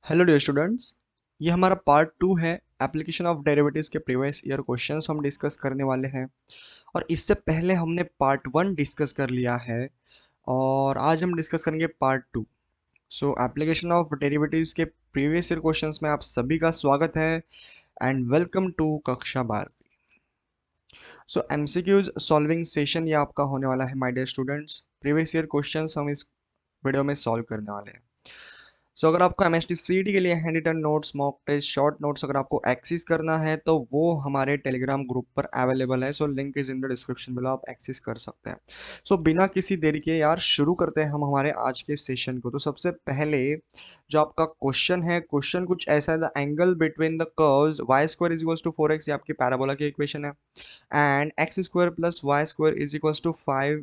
Hello dear students. ये हमारा part 2 है। एप्लीकेशन ऑफ डेरिवेटिव्स के प्रीवियस ईयर क्वेश्चंस हम डिस्कस करने वाले हैं। और इससे पहले हमने पार्ट 1 डिस्कस कर लिया है और आज हम डिस्कस करेंगे part 2। So application of derivatives के प्रीवियस ईयर क्वेश्चंस में आप सभी का स्वागत है एंड वेलकम टू कक्षा 12। सो एमसीक्यूज सॉल्विंग सेशन ये आपका होने वाला है my dear students. Previous year questions हम इस वीडियो में सॉल्व करने वाले हैं। अगर आपको एमएसटी सीटी के लिए hand written notes, mock test, short notes अगर आपको एक्सेस करना है तो वो हमारे टेलीग्राम ग्रुप पर अवेलेबल है। Link is in the description below, आप एक्सेस कर सकते हैं। बिना किसी देरी के यार शुरू करते हैं हम हमारे आज के सेशन को। तो सबसे पहले जो आपका क्वेश्चन है, क्वेश्चन कुछ ऐसा है, the angle between the curves y square is equals to 4x, ये आपकी पैराबोला की इक्वेशन है, and x square plus y square is equals to 5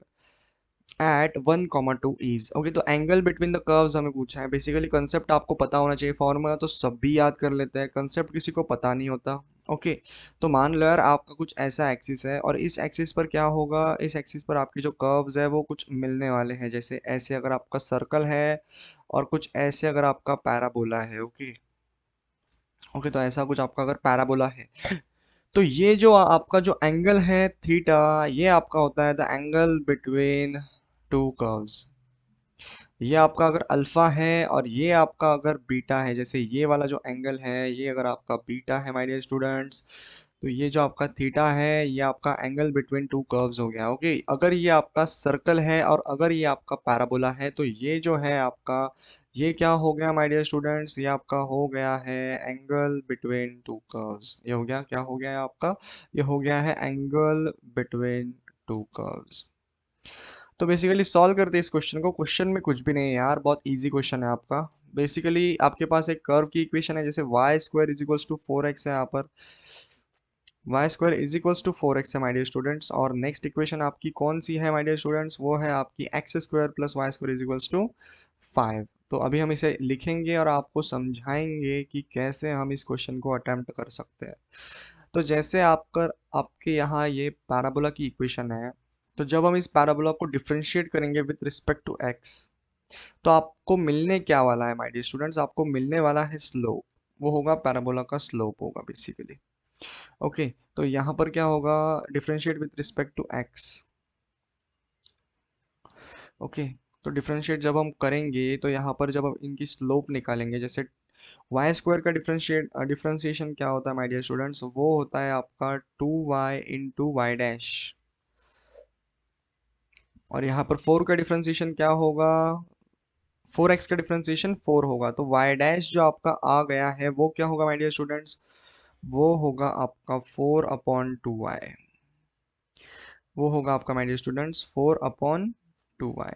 at 1,2 is okay. तो एंगल बिटवीन द कर्व्स हमें पूछा है। बेसिकली कंसेप्ट आपको पता होना चाहिए, फॉर्मूला तो सभी याद कर लेते हैं, कंसेप्ट किसी को पता नहीं होता। ओके तो मान लो यार आपका कुछ ऐसा एक्सिस है और इस एक्सिस पर क्या होगा, इस एक्सिस पर आपकी जो कर्व्स है वो कुछ मिलने वाले हैं। जैसे ऐसे अगर आपका सर्कल है और कुछ ऐसे अगर आपका पैराबोला है। ओके ओके तो ऐसा कुछ आपका अगर पैराबोला है तो ये जो आपका जो एंगल है थीटा, ये आपका होता है the angle between two curves. ये आपका अगर अल्फा है और ये आपका अगर बीटा है, जैसे ये वाला जो एंगल है ये अगर आपका बीटा है माय डियर स्टूडेंट्स, तो ये जो आपका थीटा है ये आपका एंगल बिटवीन टू कर्व्स हो गया। ओके अगर ये आपका सर्कल है और अगर ये आपका पैराबोला है तो ये जो है आपका, ये क्या हो गया माय डियर स्टूडेंट्स, ये आपका हो गया है एंगल बिटवीन टू कर्व्स। ये हो गया, क्या हो गया है आपका, ये हो गया है एंगल बिटवीन टू कर्व्स। तो बेसिकली सॉल्व करते हैं इस क्वेश्चन को। क्वेश्चन में कुछ भी नहीं है यार, बहुत इजी क्वेश्चन है आपका। बेसिकली आपके पास एक कर्व की इक्वेशन है, जैसे y square is equals to 4x है यहाँ पर, y square is equals to 4x है माय डियर स्टूडेंट्स। और नेक्स्ट इक्वेशन आपकी कौन सी है माय डियर स्टूडेंट्स, वो है आपकी x square plus y square is equals to 5। तो अभी हम इसे लिखेंगे और आपको समझाएंगे कि कैसे हम इस क्वेश्चन को अटेम्प्ट कर सकते हैं। तो जैसे आपका आपके यहाँ ये पैराबोला की इक्वेशन है, तो जब हम इस पैराबोला को डिफरेंशिएट करेंगे विथ रिस्पेक्ट टू एक्स, तो आपको मिलने क्या वाला है माय डियर स्टूडेंट्स, आपको मिलने वाला है स्लोप। वो होगा पैराबोला का स्लोप होगा बेसिकली। ओके तो यहाँ पर क्या होगा, differentiate with respect to x. Okay तो डिफरेंशिएट जब हम करेंगे तो यहाँ पर जब हम इनकी स्लोप निकालेंगे, जैसे वाई स्क्वायर का डिफरेंशिएशन क्या होता है माय डियर स्टूडेंट्स, वो होता है आपका 2y इंटू वाई डैश। और यहाँ पर 4 का डिफरेंशिएशन क्या होगा, 4x का डिफरेंशिएशन 4 होगा। तो y डैश जो आपका आ गया है वो क्या होगा माय डियर स्टूडेंट्स, वो होगा आपका 4/2y। वो होगा आपका my dear students 4/2y,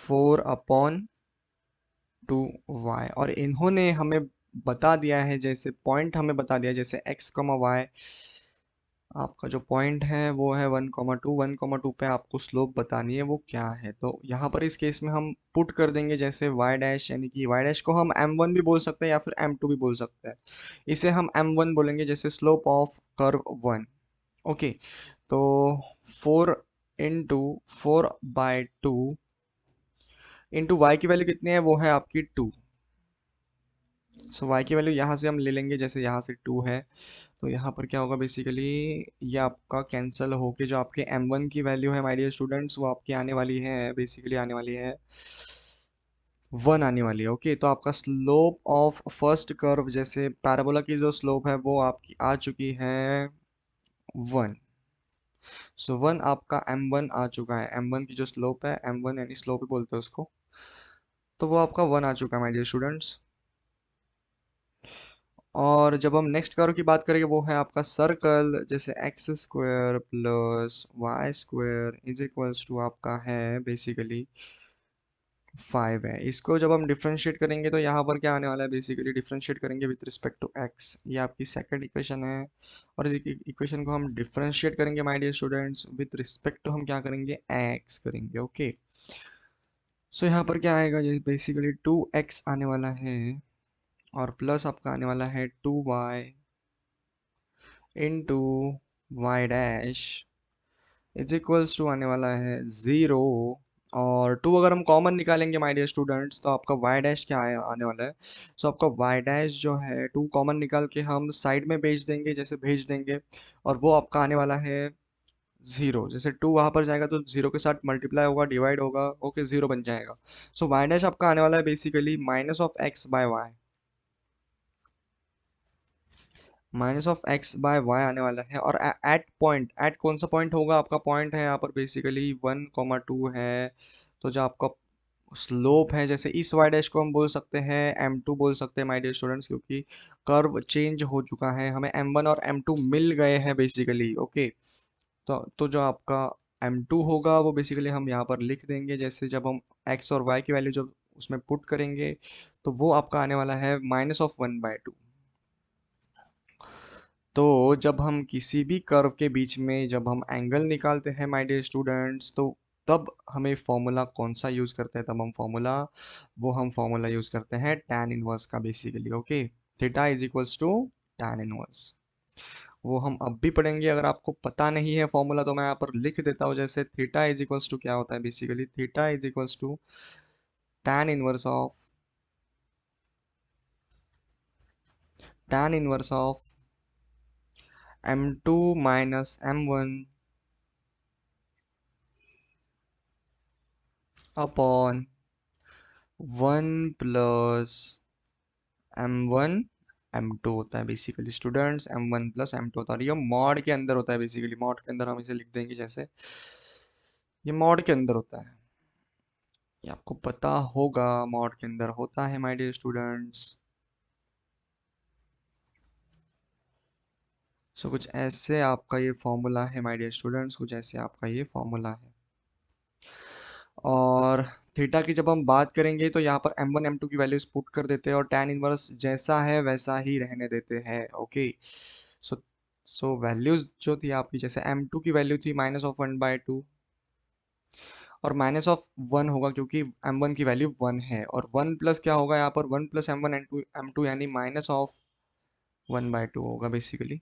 4/2y। और इन्होंने हमें बता दिया है, जैसे पॉइंट हमें बता दिया, जैसे x, y आपका जो पॉइंट है वो है 1,2, 1,2 पे आपको स्लोप बतानी है वो क्या है। तो यहाँ पर इस केस में हम पुट कर देंगे, जैसे y डैश, यानी कि y डैश को हम m1 भी बोल सकते हैं या फिर m2 भी बोल सकते हैं। इसे हम m1 बोलेंगे, जैसे स्लोप ऑफ कर्व 1। ओके तो 4 इंटू 4/2 इंटू वाई की वैल्यू कितनी है, वो है आपकी 2। y की वैल्यू यहाँ से हम ले लेंगे, जैसे यहाँ से 2 है तो यहाँ पर क्या होगा बेसिकली, ये आपका कैंसिल होके जो आपके m1 की वैल्यू है माय डियर स्टूडेंट्स, वो आपकी आने वाली है, बेसिकली आने वाली है 1 आने वाली है। ओके तो आपका स्लोप ऑफ फर्स्ट कर्व, जैसे पैराबोला की जो स्लोप है वो आपकी आ चुकी है 1। सो 1 आपका m1 आ चुका है, m1 की जो स्लोप है, m1 यानी स्लोप ही बोलते हैं उसको, तो वो आपका 1 आ चुका है माय डियर स्टूडेंट्स। और जब हम नेक्स्ट कर्व की बात करेंगे वो है आपका सर्कल, जैसे x square plus y square is equals to आपका है बेसिकली 5 है। इसको जब हम डिफरेंशिएट करेंगे तो यहाँ पर क्या आने वाला है, बेसिकली डिफरेंशिएट करेंगे विथ रिस्पेक्ट टू एक्स, ये आपकी सेकंड इक्वेशन है। और इस इक्वेशन को हम डिफरेंशिएट करेंगे my dear students with respect to हम क्या करेंगे, एक्स करेंगे। ओके यहाँ पर क्या आएगा, ये बेसिकली 2x आने वाला है और प्लस आपका आने वाला है 2y into y dash is equals to आने वाला है 0। और टू अगर हम कॉमन निकालेंगे माय डियर स्टूडेंट्स तो आपका वाई डैश क्या है आने वाला है। सो आपका वाई डैश जो है टू कॉमन निकाल के हम साइड में भेज देंगे, जैसे भेज देंगे, और वो आपका आने वाला है जीरो। जैसे टू वहां पर जाएगा तो जीरो के साथ मल्टीप्लाई होगा, डिवाइड होगा, ओके, जीरो बन जाएगा। सो वाई डैश आपका आने वाला है basically minus of x by y, minus of x by y आने वाला है। और एट पॉइंट, एट कौन सा पॉइंट होगा, आपका पॉइंट है यहाँ पर बेसिकली 1,2 है। तो जो आपका स्लोप है, जैसे इस वाई डैश को हम बोल सकते हैं m2 बोल सकते हैं माय डियर स्टूडेंट्स, क्योंकि कर्व चेंज हो चुका है, हमें m1 और m2 मिल गए हैं बेसिकली, ओके। तो जो आपका m2 होगा वो बेसिकली हम यहाँ पर लिख देंगे, जैसे जब हम x और y की वैल्यू जब उसमें पुट करेंगे तो वो आपका आने वाला है -1/2। तो जब हम किसी भी कर्व के बीच में जब हम एंगल निकालते हैं माय डियर स्टूडेंट्स, तो तब हमें फॉर्मूला कौन सा यूज करते हैं, तब हम फॉर्मूला, वो हम फॉर्मूला यूज करते हैं tan इनवर्स का basically, okay. Theta is equals to tan inverse. वो हम अब भी पढ़ेंगे, अगर आपको पता नहीं है फॉर्मूला तो मैं यहाँ पर लिख देता हूँ, जैसे थीटा इज इक्वल्स टू क्या होता है basically, theta is equals to tan inverse of m2 minus m1 upon 1 plus m1 m2 होता है basically students, m1 plus m2 होता है, और ये मॉड के अंदर होता है बेसिकली, मॉड के अंदर हम इसे लिख देंगे, जैसे ये मॉड के अंदर होता है, ये आपको पता होगा मॉड के अंदर होता है माय डियर स्टूडेंट्स। सो कुछ ऐसे आपका ये फॉर्मूला है माय डियर स्टूडेंट्स, कुछ ऐसे आपका ये फॉर्मूला है। और थीटा की जब हम बात करेंगे तो यहाँ पर m1 m2 की वैल्यूज पुट कर देते हैं और tan इनवर्स जैसा है वैसा ही रहने देते हैं, ओके। सो वैल्यूज जो थी आपकी, जैसे m2 की वैल्यू थी -1/2 और -1 होगा क्योंकि m1 की वैल्यू 1 है, और 1 प्लस क्या होगा यहाँ पर, 1 प्लस m1 m2 यानी -1/2 होगा बेसिकली।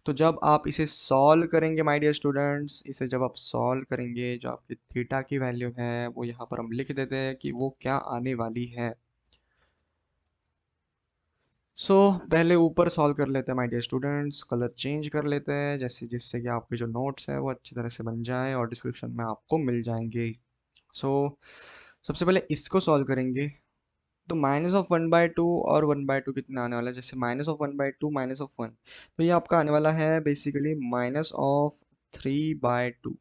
तो जब आप इसे सॉल्व करेंगे माय डियर स्टूडेंट्स, इसे जब आप सॉल्व करेंगे, जो आपकी थीटा की वैल्यू है वो यहाँ पर हम लिख देते हैं कि वो क्या आने वाली है। पहले ऊपर सॉल्व कर लेते हैं my dear students, colour change कर लेते हैं, जैसे जिससे कि आपके जो नोट्स है वो अच्छी तरह से बन जाए और डिस्क्रिप्शन में आपको मिल जाएंगे। सो सबसे पहले इसको सॉल्व करेंगे, तो -1/2 और 1/2 कितना आने वाला है, जैसे -1/2 -1, तो ये आपका आने वाला है बेसिकली -3/2।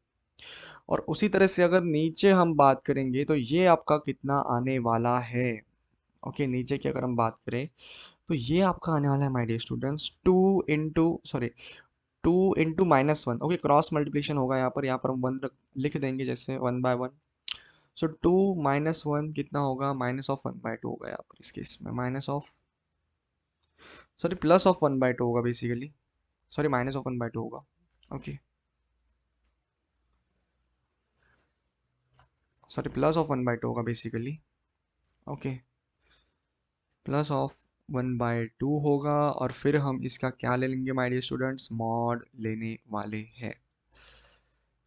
और उसी तरह से अगर नीचे हम बात करेंगे तो ये आपका कितना आने वाला है, ओके। नीचे की अगर हम बात करें तो ये आपका आने वाला है my dear students 2 into -1, okay, cross multiplication होगा यहाँ पर हम 1 लिख देंगे, जैसे 1/1। 2 - 1 कितना होगा, -1/2 होगा यहाँ पर इस केस में, +1/2 होगा बेसिकली, सॉरी -1/2 होगा, ओके, सॉरी +1/2 होगा बेसिकली, ओके, +1/2 होगा। और फिर हम इसका क्या ले लेंगे माय डियर स्टूडेंट्स, मॉड लेने वाले हैं,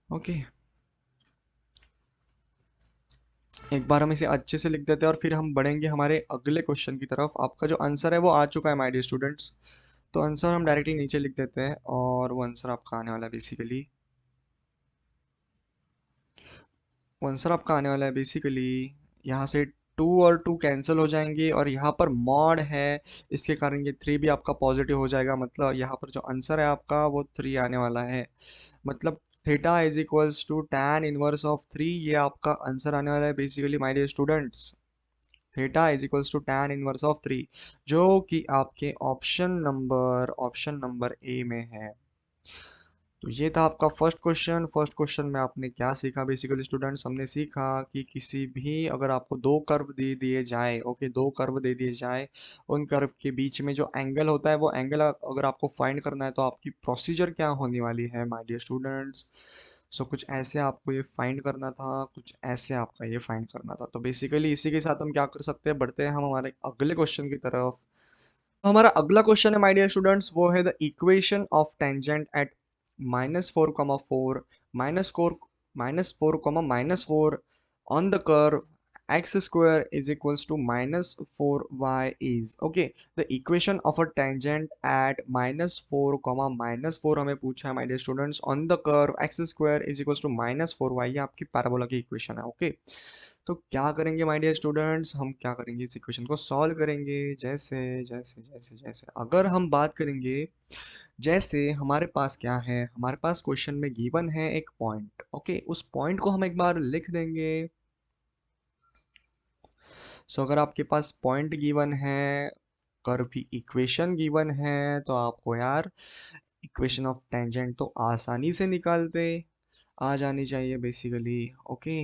ओके। एक बार हम इसे अच्छे से लिख देते हैं और फिर हम बढ़ेंगे हमारे अगले क्वेश्चन की तरफ। आपका जो आंसर है वो आ चुका है माय डियर स्टूडेंट्स, तो आंसर हम डायरेक्टली नीचे लिख देते हैं, और वो आंसर आपका आने वाला है बेसिकली, वो आंसर आपका आने वाला है बेसिकली, यहाँ से 2 और 2 कैंसिल हो जाएंगे, और यहाँ पर मॉड है इसके कारण ये 3 भी आपका पॉजिटिव हो जाएगा, मतलब यहाँ पर जो आंसर है आपका वो 3 आने वाला है। मतलब theta is equals to tan inverse of 3, ये आपका आंसर आने वाला है basically my dear students. Theta is equals to tan inverse of 3, जो कि आपके ऑप्शन नंबर ए में है। तो ये था आपका फर्स्ट क्वेश्चन। फर्स्ट क्वेश्चन में आपने क्या सीखा बेसिकली स्टूडेंट्स, हमने सीखा कि किसी भी अगर आपको दो कर्व दे दिए जाए, ओके, दो कर्व दे दिए जाए, उन कर्व के बीच में जो एंगल होता है वो एंगल अगर आपको फाइंड करना है तो आपकी प्रोसीजर क्या होने वाली है माय डियर स्टूडेंट्स। कुछ ऐसे आपको ये फाइंड करना था, कुछ ऐसे आपका ये फाइंड करना था। तो बेसिकली इसी के साथ हम क्या कर सकते हैं, बढ़ते हैं हम हमारे अगले क्वेश्चन की तरफ। तो हमारा अगला क्वेश्चन है माय डियर स्टूडेंट्स, वो है the equation of tangent at -4, 4 -4, -4, -4 on the curve x square is equals to minus 4y is okay the equation of a tangent at minus 4 comma minus 4 हमें पूछा है my dear students on the curve x square is equals to minus 4y ये आपकी parabola की equation है okay तो क्या करेंगे माय डियर स्टूडेंट्स हम क्या करेंगे इस इक्वेशन को सॉल्व करेंगे जैसे जैसे जैसे जैसे अगर हम बात करेंगे जैसे हमारे पास क्या है हमारे पास क्वेश्चन में गिवन है एक पॉइंट ओके उस पॉइंट को हम एक बार लिख देंगे सो अगर आपके पास पॉइंट गिवन है कर्व की इक्वेशन गिवन है तो आपको यार इक्वेशन ऑफ टेंजेंट तो आसानी से निकालते आ जानी चाहिए बेसिकली ओके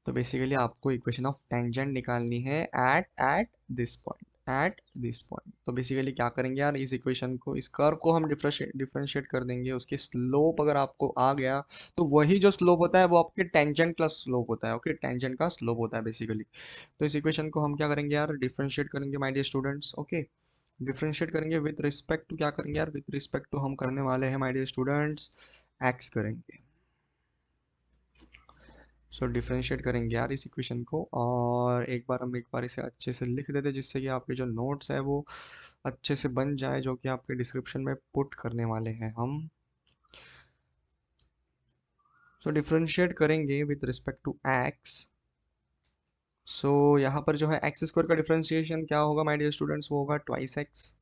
तो बेसिकली आपको इक्वेशन ऑफ टेंजेंट निकालनी है एट दिस पॉइंट तो बेसिकली क्या करेंगे यार इस इक्वेशन को इस कर्व को हम डिफरेंशिएट कर देंगे उसकी स्लोप अगर आपको आ गया तो वही जो स्लोप होता है वो आपके टेंजेंट का स्लोप होता है ओके टेंजेंट का स्लोप होता है बेसिकली तो इस इक्वेशन को हम क्या करेंगे यार डिफरेंशिएट करेंगे my dear students okay differentiate करेंगे विद रिस्पेक्ट टू क्या करेंगे यार विद रिस्पेक्ट टू हम करने वाले हैं माय डियर स्टूडेंट्स एक्स करेंगे सो डिफरेंशिएट करेंगे यार इस इक्वेशन को और एक बार इसे अच्छे से लिख देते जिससे कि आपके जो नोट्स है वो अच्छे से बन जाए जो कि आपके डिस्क्रिप्शन में पुट करने वाले हैं हम सो डिफरेंशिएट करेंगे विद रिस्पेक्ट टू एक्स सो यहाँ पर जो है एक्स स्क्वायर का डिफरेंशिएशन क्या होगा माय डियर स्टूडेंट्स वो होगा twice x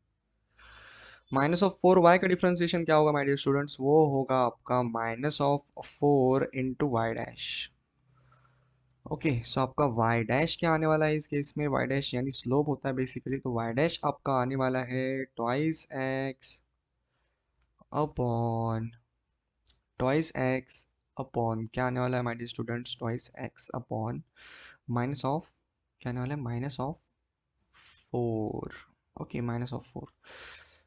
minus of 4y का डिफरेंशिएशन क्या होगा माय डियर स्टूडेंट्स वो होगा आपका minus of 4 into y dash okay so आपका y डैश क्या आने वाला है इस केस में y डैश यानी स्लोप होता है बेसिकली तो y डैश आपका आने वाला है ट्वाइस एक्स अपॉन क्या आने वाला है my dear students twice x upon minus of क्या आने वाला है minus of 4 okay minus of 4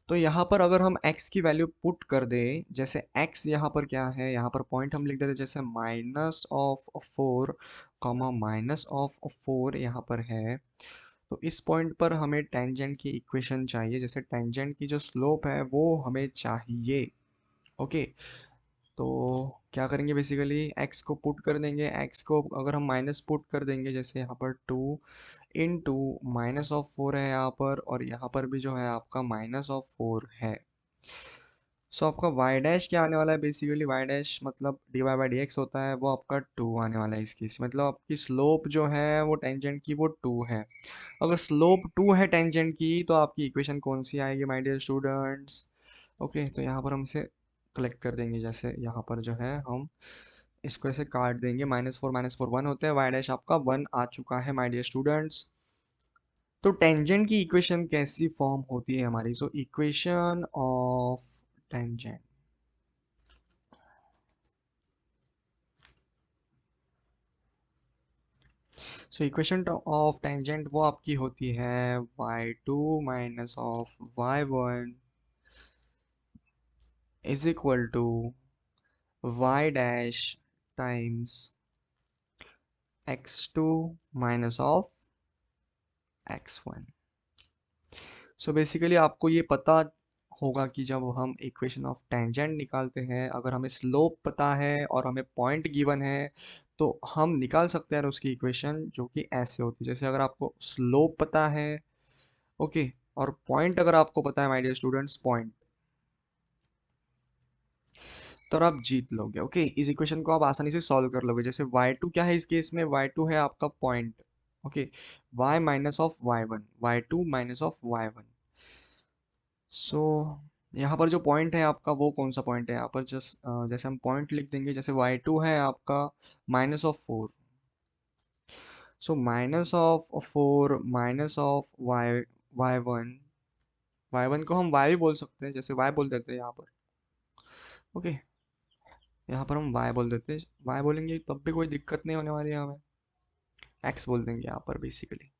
तो यहाँ पर अगर हम x की वैल्यू पुट कर दे जैसे x यहाँ पर क्या है यहाँ पर पॉइंट हम लिख देते जैसे minus of 4 comma minus of 4 यहाँ पर है तो इस पॉइंट पर हमें टेंजेंट की इक्वेशन चाहिए जैसे टेंजेंट की जो स्लोप है वो हमें चाहिए ओके तो क्या करेंगे बेसिकली x को पुट कर देंगे x को अगर हम माइनस पुट कर देंगे जैसे यहाँ पर 2 इंटू माइनस ऑफ 4 है यहाँ पर और यहाँ पर भी जो है आपका माइनस ऑफ 4 है सो आपका y डैश क्या आने वाला है बेसिकली y डैश मतलब dy बाई डी एक्स होता है वो आपका 2 आने वाला है इस केस मतलब आपकी स्लोप जो है वो टेंजेंट की वो 2 है अगर स्लोप 2 है टेंजेंट की तो आपकी इक्वेशन कौन सी आएगी माय डियर स्टूडेंट्स ओके तो यहाँ पर हम इसे कलेक्ट कर देंगे जैसे यहाँ पर जो है हम इसको ऐसे काट देंगे माइनस फोर वन होते हैं वाई डैश आपका 1 आ चुका है माय डियर स्टूडेंट्स तो टेंजेंट की इक्वेशन कैसी फॉर्म होती है हमारी so equation of tangent so equation of tangent वो आपकी होती है y2 minus of y1 is equal to y dash times x2 minus of x1 so basically आपको ये पता होगा कि जब हम इक्वेशन ऑफ टेंजेंट निकालते हैं अगर हमें स्लोप पता है और हमें पॉइंट गिवन है तो हम निकाल सकते हैं उसकी इक्वेशन जो कि ऐसे होती है जैसे अगर आपको स्लोप पता है ओके और पॉइंट अगर आपको पता है माय डियर स्टूडेंट्स पॉइंट तो आप जीत लोगे ओके इस इक्वेशन को आप आसानी से सॉल्व कर लोगे जैसे y2 क्या है इस केस में y2 है आपका point okay y minus of y1 y2 minus of y1 सो यहाँ पर जो पॉइंट है आपका वो कौन सा पॉइंट है यहाँ पर जस्ट जैसे हम पॉइंट लिख देंगे जैसे y2 है आपका minus of 4 so minus of 4 minus of y1 को हम y भी बोल सकते हैं जैसे y बोल देते हैं यहाँ पर ओके यहाँ पर हम y बोल देते हैं y बोलेंगे तब भी कोई दिक्कत नहीं होने वाली है हमें x बोल देंगे यहाँ पर बेसिकली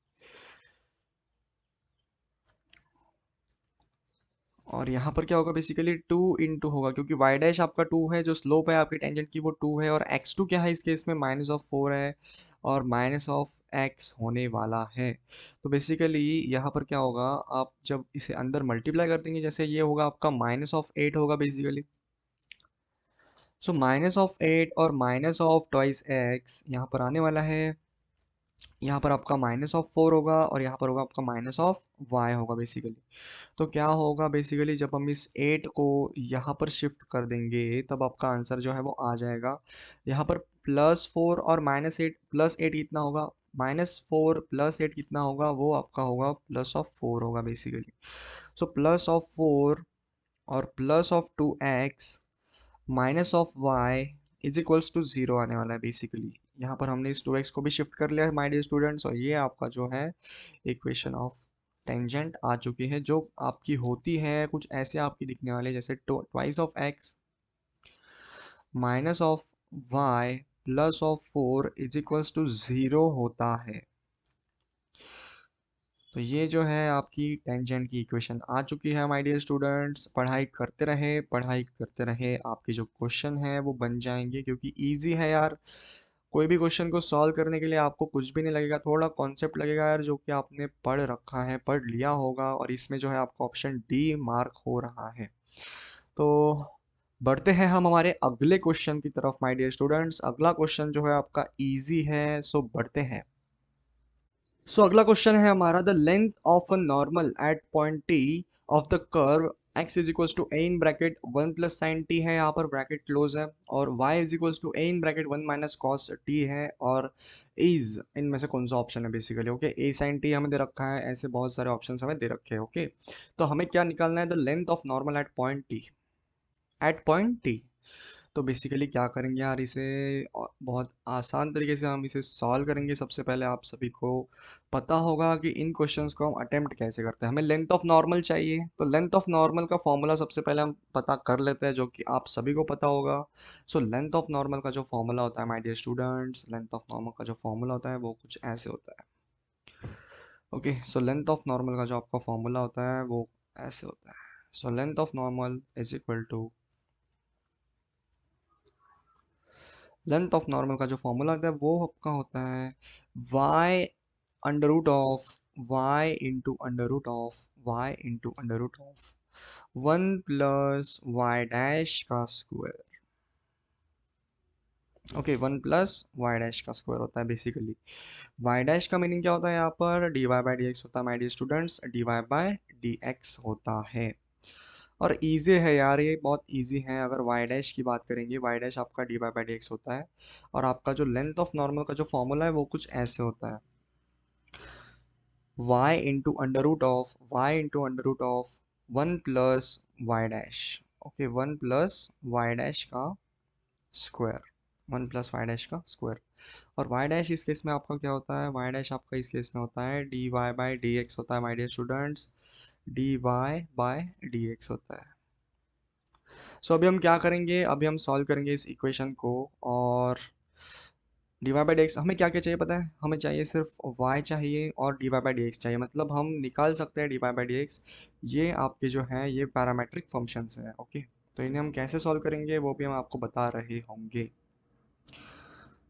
और यहाँ पर क्या होगा बेसिकली 2 इंटू होगा क्योंकि y डैश आपका 2 है जो स्लोप है आपकी टेंजेंट की वो 2 है और x2 क्या है इस केस में माइनस ऑफ 4 है और माइनस ऑफ x होने वाला है तो बेसिकली यहाँ पर क्या होगा आप जब इसे अंदर मल्टीप्लाई कर देंगे जैसे ये होगा आपका माइनस ऑफ 8 होगा बेसिकली सो माइनस ऑफ 8 और माइनस ऑफ ट्वाइस एक्स यहाँ पर आने वाला है। यहाँ पर आपका माइनस ऑफ 4 होगा और यहाँ पर होगा आपका माइनस ऑफ वाई होगा बेसिकली। तो क्या होगा बेसिकली, जब हम इस 8 को यहाँ पर शिफ्ट कर देंगे तब आपका आंसर जो है वो आ जाएगा। यहाँ पर +4 और -8 +8 कितना होगा, -4 +8 कितना होगा, वो आपका होगा +4 होगा बेसिकली। सो +4 और +2x -y is equals to 0 आने वाला है बेसिकली। यहाँ पर हमने इस 2x को भी शिफ्ट कर लिया है माय डियर स्टूडेंट्स, और ये आपका जो है इक्वेशन ऑफ टेंजेंट आ चुकी है, जो आपकी होती है कुछ ऐसे आपकी दिखने वाले, जैसे twice of x -y +4 is equals to 0 होता है। तो ये जो है आपकी टेंजेंट की इक्वेशन आ चुकी है माय डियर स्टूडेंट्स। पढ़ाई करते रहे, आपके जो क्वेश्चन है वो बन जाएंगे, क्योंकि इजी है यार। कोई भी क्वेश्चन को सॉल्व करने के लिए आपको कुछ भी नहीं लगेगा, थोड़ा कॉन्सेप्ट लगेगा यार, जो कि आपने पढ़ रखा है, पढ़ लिया होगा, और इसमें जो है आपका ऑप्शन डी मार्क हो रहा है। तो बढ़ते हैं हम हमारे अगले क्वेश्चन की तरफ माय डियर स्टूडेंट्स। अगला क्वेश्चन जो है आपका इजी है, सो बढ़ते हैं। सो अगला क्वेश्चन है हमारा, the length of a normal at point t of the curve x is equals to a in bracket 1 plus sine t है, यहाँ पर ब्रैकेट क्लोज है, और y is equals to a in bracket 1 minus cos t है, और is इनमें से कौन सा ऑप्शन है basically. Okay, a sine t हमें दे रखा है, ऐसे बहुत सारे ऑप्शंस हमें दे रखे हैं। ओके, तो हमें क्या निकालना है, the length of normal at point t, at point t. तो बेसिकली क्या करेंगे यार, इसे बहुत आसान तरीके से हम इसे सॉल्व करेंगे। सबसे पहले आप सभी को पता होगा कि इन क्वेश्चंस को हम अटेम्प्ट कैसे करते हैं। हमें लेंथ ऑफ नॉर्मल चाहिए, तो लेंथ ऑफ नॉर्मल का फॉर्मूला सबसे पहले हम पता कर लेते हैं, जो कि आप सभी को पता होगा। सो लेंथ ऑफ नॉर्मल का जो फॉर्मूला होता है my dear students, length of normal का जो फॉर्मूला होता है वो कुछ ऐसे होता है। Okay, so length of normal का जो आपका फॉर्मूला होता है वो ऐसे होता है। So length of normal is equal to, length of normal का जो फॉर्मूला होता है वो आपका होता है y under root of y into under root of y into under root of 1 plus y dash का square. Okay, 1 plus y dash का स्क्वायर होता है बेसिकली। वाई डैश का मीनिंग क्या होता है, यहाँ पर dy बाई डी एक्स होता है my dear students, dy by d x होता है। और इजी है यार, ये बहुत इजी है। अगर y डैश की बात करेंगे, y डैश आपका dy बाई डी एक्स होता है, और आपका जो लेंथ ऑफ नॉर्मल का जो फॉर्मूला है वो कुछ ऐसे होता है, y into under root of y into under root of 1 plus y dash. Okay, 1 plus y dash का स्क्वायर, 1 प्लस वाई डैश का स्क्वायर। और y डैश इस केस में आपका क्या होता है, y डैश आपका इस केस में होता है dy बाई डी एक्स होता है my dear students, dy by d x होता है। सो अभी हम क्या करेंगे, अभी हम सॉल्व करेंगे इस इक्वेशन को, और d y by d x हमें क्या क्या चाहिए पता है, हमें चाहिए सिर्फ y चाहिए और d y by d x चाहिए। मतलब हम निकाल सकते हैं d y by d x, ये आपके जो है ये पैरामेट्रिक फंक्शंस हैं। ओके, तो इन्हें हम कैसे सॉल्व करेंगे वो भी हम आपको बता रहे होंगे।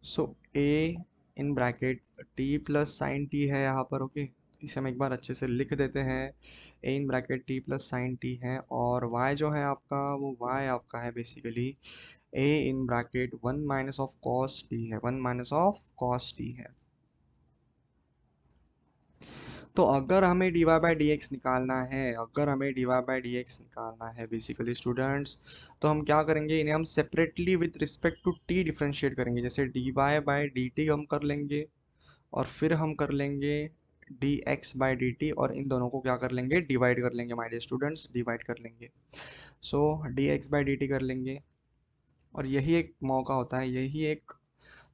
So a in bracket t plus sine t है यहाँ पर। ओके, इसे हम एक बार अच्छे से लिख देते हैं, a in bracket t plus sine t है, और वाई जो है आपका वो वाई आपका है basically A in bracket 1 minus of cos t है, 1 माइनस ऑफ कॉस टी है। तो अगर हमें d y by d x निकालना है, अगर हमें d y by d x निकालना है बेसिकली स्टूडेंट्स, तो हम क्या करेंगे, इन्हें हम separately with respect to t differentiate करेंगे। जैसे d y by d t हम कर लेंगे, और फिर हम कर लेंगे d x by d t, और इन दोनों को क्या कर लेंगे, डिवाइड कर लेंगे माय डियर स्टूडेंट्स, डिवाइड कर लेंगे। So d x by d t कर लेंगे, और यही एक मौका होता है, यही एक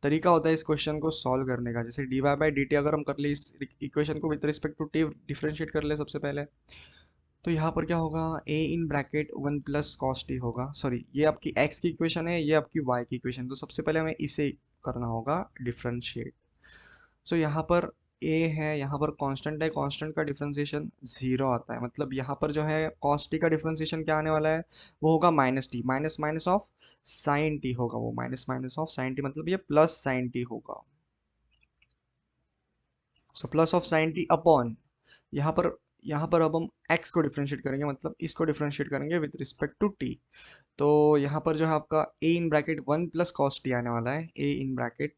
तरीका होता है इस क्वेश्चन को सॉल्व करने का। जैसे d y by d t अगर हम कर ले, इस इक्वेशन को with respect to t differentiate कर ले सबसे पहले, तो यहाँ पर क्या होगा, a in bracket 1 plus cos t होगा। सॉरी, ये आपकी एक्स की इक्वेशन है, ये आपकी वाई की इक्वेशन, तो सबसे पहले हमें इसे करना होगा डिफ्रेंशिएट। सो यहाँ पर ए है, यहाँ पर कांस्टेंट है, कांस्टेंट का डिफरेंशिएशन 0 आता है। मतलब यहाँ पर जो है cos t का डिफरेंशिएशन क्या आने वाला है, वो होगा minus T, minus minus of sine T होगा, वो minus minus of sine T, मतलब ये प्लस साइन टी होगा। So plus of sine T upon, यहाँ पर यहाँ पर अब हम x को डिफ्रेंशिएट करेंगे, मतलब इसको डिफ्रेंशिएट करेंगे विथ रिस्पेक्ट टू t। तो यहाँ पर जो है आपका a in bracket 1 plus cos T आने वाला है, a इन ब्रैकेट।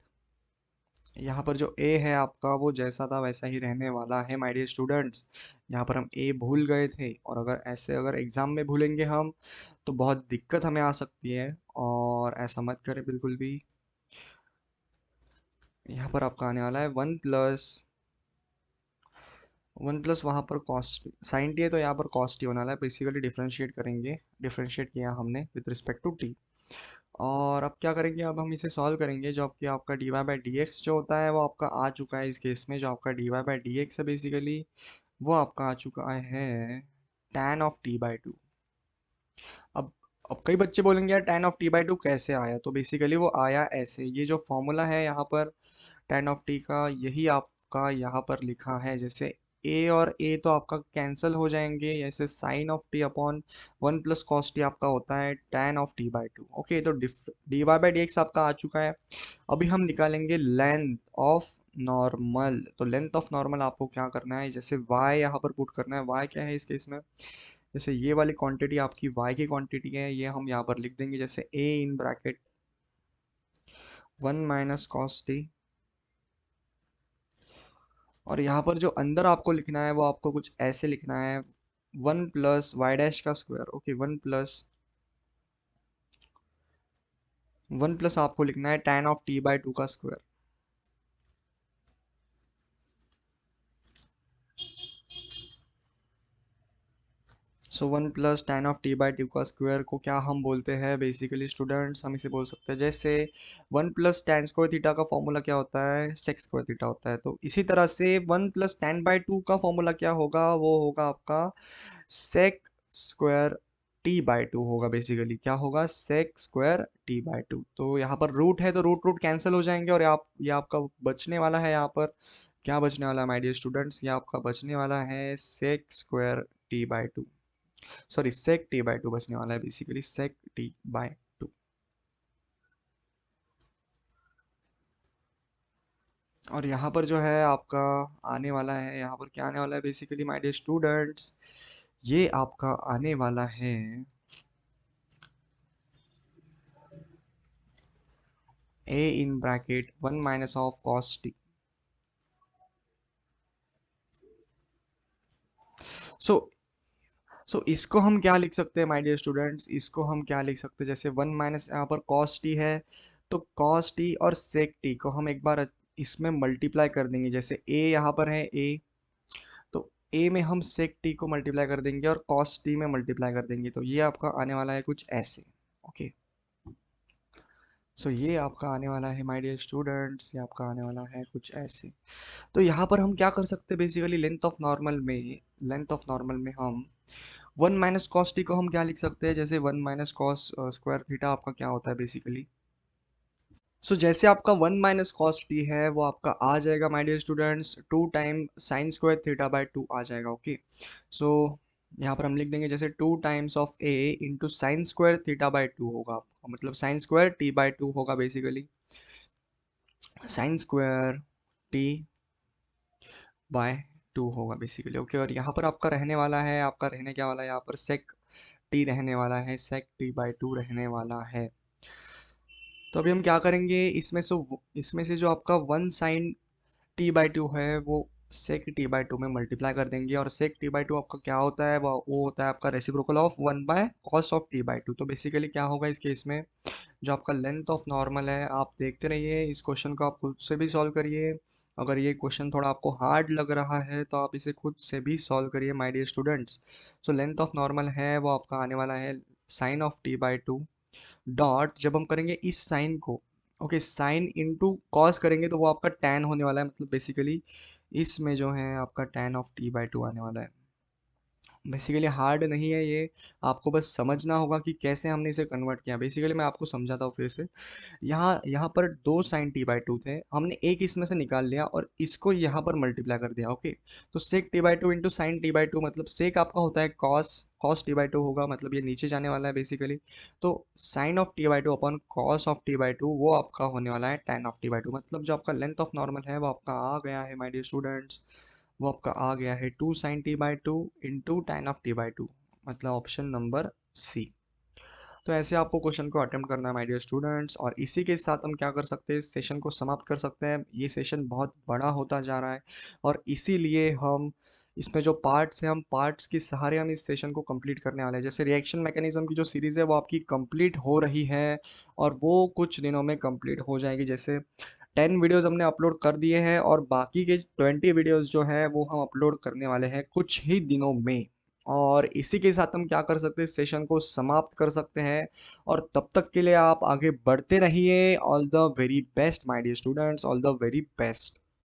यहाँ पर जो a है आपका वो जैसा था वैसा ही रहने वाला है माय डियर स्टूडेंट्स। यहाँ पर हम a भूल गए थे, और अगर ऐसे अगर एग्जाम में भूलेंगे हम तो बहुत दिक्कत हमें आ सकती है, और ऐसा मत करें बिल्कुल भी। यहाँ पर आपका आने वाला है 1 प्लस वहाँ पर कॉस्ट साइन टी है, तो यहाँ पर कॉस्ट टी होने वाला है। बेसिकली डिफरेंशिएट करेंगे, डिफरेंशिएट किया हमने विद रिस्पेक्ट टू टी। और अब क्या करेंगे, अब हम इसे सॉल्व करेंगे। जो आपकी आपका d y by d x जो होता है वो आपका आ चुका है इस केस में। जो आपका d y by d x है बेसिकली वो आपका आ चुका है tan of t by two. अब अब कई बच्चे बोलेंगे यार tan of t by two कैसे आया, तो बेसिकली वो आया ऐसे। ये जो फॉर्मूला है यहाँ पर tan ऑफ टी का, यही आपका यहाँ पर लिखा है। जैसे a और a तो आपका कैंसिल हो जाएंगे, जैसे sine of t upon 1 plus cos t आपका होता है tan of t by two. Okay, तो d y by d x आपका आ चुका है। अभी हम निकालेंगे लेंथ ऑफ नॉर्मल। तो लेंथ ऑफ नॉर्मल आपको क्या करना है, जैसे y यहाँ पर पुट करना है। y क्या है इस केस में, जैसे ये वाली क्वांटिटी आपकी y की क्वांटिटी है, ये हम यहाँ पर लिख देंगे जैसे a in bracket 1 - cos t। और यहाँ पर जो अंदर आपको लिखना है वो आपको कुछ ऐसे लिखना है, 1 + y' का स्क्वायर। ओके, 1 प्लस आपको लिखना है tan of t by two का square. So 1 + tan of t by two का स्क्वायर को क्या हम बोलते हैं बेसिकली स्टूडेंट्स, हम इसे बोल सकते हैं जैसे 1 + tan स्क्वायर थीटा का फॉर्मूला क्या होता है, सेक स्क्वायर थीटा होता है। तो इसी तरह से 1 + tan बाई टू का फॉर्मूला क्या होगा, वो होगा आपका sec square t by two होगा। बेसिकली क्या होगा, sec square t by two. तो यहाँ पर रूट है तो रूट रूट कैंसिल हो जाएंगे, और ये आपका बचने वाला है। यहाँ पर क्या बचने वाला है माय डियर स्टूडेंट्स, ये आपका बचने वाला है sec square t by two, sorry sec t by two बचने वाला है basically, sec t by two. और यहाँ पर जो है आपका आने वाला है, यहाँ पर क्या आने वाला है बेसिकली माय डियर स्टूडेंट्स, ये आपका आने वाला है a in bracket 1 - cos t। सो इसको हम क्या लिख सकते हैं माय डियर स्टूडेंट्स, इसको हम क्या लिख सकते हैं, जैसे 1 यहाँ पर cos t है, तो cos t और sec t को हम एक बार इसमें मल्टीप्लाई कर देंगे। जैसे a यहाँ पर है a, तो a में हम sec t को मल्टीप्लाई कर देंगे और cos t में मल्टीप्लाई कर देंगे, तो ये आपका आने वाला है कुछ ऐसे। ओके, सो ये आपका आने वाला है माय डियर स्टूडेंट्स, ये आपका आने वाला है कुछ ऐसे। तो यहाँ पर हम क्या कर सकते हैं बेसिकली, लेंथ ऑफ नॉर्मल में हम 1 - cos t को हम क्या लिख सकते हैं, जैसे 1 - cos स्क्वायर थीटा आपका क्या होता है बेसिकली। जैसे आपका 1 - cos t है वो आपका आ जाएगा my dear students 2 time sin square theta by 2 आ जाएगा। ओके, सो यहाँ पर हम लिख देंगे जैसे 2 times of a into sine square theta by two होगा आपका, मतलब sine square t by two होगा basically, sine square t by two होगा बेसिकली। ओके, और यहाँ पर आपका रहने वाला है, आपका रहने क्या वाला है, यहाँ पर सेक टी रहने वाला है, सेक टी बाई टू रहने वाला है। तो अभी हम क्या करेंगे, इसमें से जो आपका 1 sin t बाई टू है वो सेक टी बाई टू में मल्टीप्लाई कर देंगे, और सेक टी बाई टू आपका क्या होता है, वो होता है आपका reciprocal of 1/cos of t by two. तो बेसिकली क्या होगा इस केस में, जो आपका लेंथ ऑफ नॉर्मल है, आप देखते रहिए इस क्वेश्चन को, आप खुद से भी सॉल्व करिए। अगर ये क्वेश्चन थोड़ा आपको हार्ड लग रहा है तो आप इसे खुद से भी सॉल्व करिए my dear students. Length of normal है वो आपका आने वाला है sine of t by two dot, जब हम करेंगे इस साइन को, ओके साइन इंटू कॉस करेंगे तो वो आपका टैन होने वाला है, मतलब बेसिकली इसमें जो है आपका tan of t by to आने वाला है। बेसिकली हार्ड नहीं है ये, आपको बस समझना होगा कि कैसे हमने इसे कन्वर्ट किया। बेसिकली मैं आपको समझाता हूँ फिर से। यहाँ पर 2 sin t बाई टू थे, हमने एक इसमें से निकाल लिया और इसको यहाँ पर मल्टीप्लाई कर दिया। ओके, तो sec t by two into sine t by two, मतलब सेक आपका होता है cos, cos t by two होगा, मतलब ये नीचे जाने वाला है बेसिकली। तो sine of t by two upon cos of t by two वो आपका होने वाला है tan of t by two, मतलब जो आपका लेंथ ऑफ नॉर्मल है वो आपका आ गया है माय डियर स्टूडेंट्स। वो आपका आ गया है 2 sin t/2 इंटू tan(t/2), मतलब ऑप्शन नंबर सी। तो ऐसे आपको क्वेश्चन को अटेम्प्ट करना है माय डियर स्टूडेंट्स, और इसी के साथ हम क्या कर सकते हैं, इस सेशन को समाप्त कर सकते हैं। ये सेशन बहुत बड़ा होता जा रहा है और इसीलिए हम इसमें जो पार्ट्स हैं, हम पार्ट्स के सहारे हम इस सेशन को कंप्लीट करने वाले हैं। जैसे रिएक्शन मैकेनिज्म की जो सीरीज़ है वो आपकी कंप्लीट हो रही है और वो कुछ दिनों में कंप्लीट हो जाएगी। जैसे 10 वीडियोज़ हमने अपलोड कर दिए हैं और बाकी के 20 वीडियोज़ जो है वो हम अपलोड करने वाले हैं कुछ ही दिनों में। और इसी के साथ हम क्या कर सकते हैं, इस सेशन को समाप्त कर सकते हैं। और तब तक के लिए आप आगे बढ़ते रहिए। All the very best my dear students, all the very best.